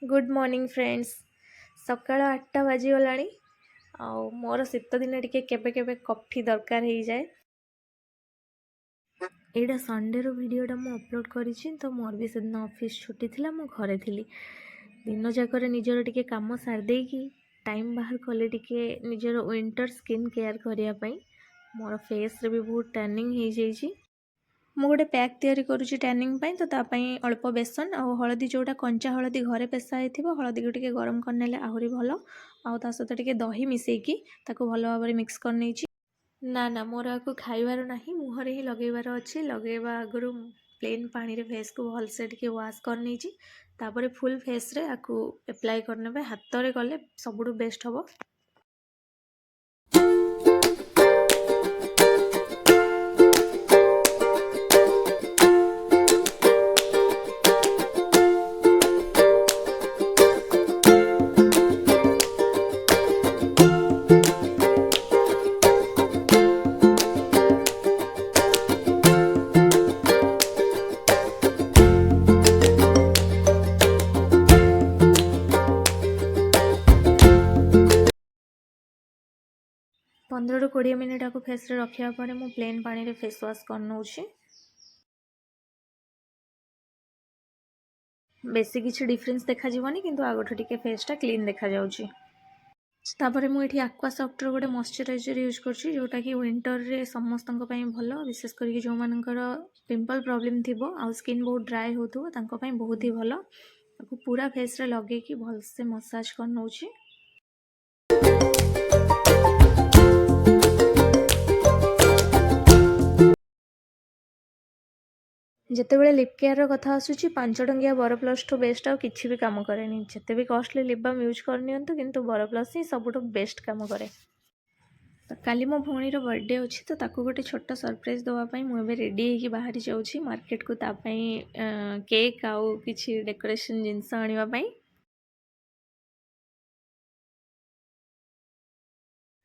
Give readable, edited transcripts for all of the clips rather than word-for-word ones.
Good morning friends. सकाळ 8टा बाजिगलाणी मोर शीत दिन टिके केबे केबे कॉफी दरकार हो जाए। एटा संडे रो वीडियोटा मु अपलोड करिछि तो मोर भी सेदिन ऑफिस छुट्टी थिला मु घरे थिली। दिन जाकर निजर टिके काम सार दे कि टाइम बाहर कले टिके निजर विंटर स्किन केयर करिया पई। मोर फेस रे भी बहुत टैनिंग हो जाइछि। मु गोटे पैक तैयारी करुँची टैनिंग पाई तो तापाई अल्प बेसन आ हलदी जोटा कंचा हलदी घरे पेसा होइथिबो हलदी को टिके गरम करनेले आहुरी भल आ ता सहित टिके दही मिसेकी ताको भल भाबरे मिक्स कर नेछि। ना ना मोर आको खाइबार नाही मुहरे ही लगेबार अछि। लगेबा आगरु प्लेन पानी रे फेस को भल से टिके वॉश कर नेछि तापरे फुल फेस रे आको अप्लाई करनेबे हाथ रे गले सबुडु बेस्ट हबो। पंद्रह 20 मिनिट आपको फेस रे रखिया परे मु प्लेन पानी रे फेस वॉश कर नउछि। बेसी किसी डिफरेंस देखा जीवनी किंतु आगोठ टिके फेसटा क्लीन देखा जाउछि। तापरे मु एठी एक्वा सॉफ्ट रो गोटे मॉइस्चराइजर यूज करछि जोटा कि विंटर रे समस्तन पई भलो विशेष करी जो मानकर पिंपल प्रॉब्लम थिबो आ स्किन बहुत ड्राई होथो तांको पई बहुत ही भलो। ताको पूरा फेस रे लगे कि भल से मसाज कर नउछि। जितेबाला लिप केयर कथा आसूची 5 टंकिया बोरोप्लस ठू बेस्ट आ किछि भी काम करेनी। जिते भी कॉस्टली लिप बाम यूज करनियंतु किंतु बोरोप्लस ही सबुठो बेस्ट काम करे। तो काली मो भौणी रो बर्थडे अछि तो ताको गोटे छोटा सरप्राइज देवा पई मु एबे रेडी हेकी बाहरी जाउछी मार्केट को ता पई केक आउ किछि डेकोरेशन जिंस आनिवा पई।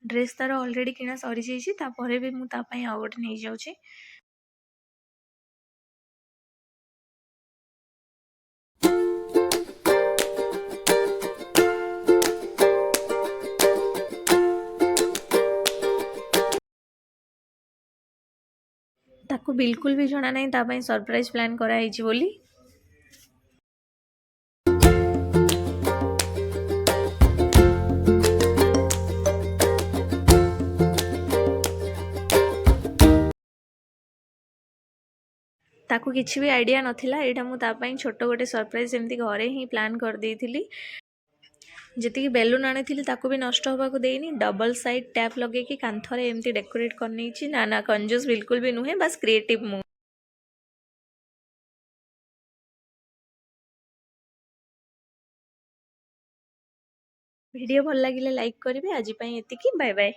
ड्रेस तार ऑलरेडी किना सरी जाइछि तापरे भी मु ता पई आ गोटे नै जाउछी। ताको बिल्कुल भी जणा नै ता पई सरप्राइज प्लान करा हिची बोली। ताको किछि भी आइडिया नथिला एटा मु ता पई छोटो गोटे सरप्राइज एमती घरे ही प्लान कर देइथिली। जेतिकी बेलून आनी ताको भी नष्ट होगा को देनी डबल साइड टैप लगे कि कांथरे एमती डेकोरेट करनी ना ना कंजूस बिल्कुल भी नुहे बस क्रिएटिव मु। वीडियो भल लगिले लाइक करिवे। आज पई एतिकी बाय बाय।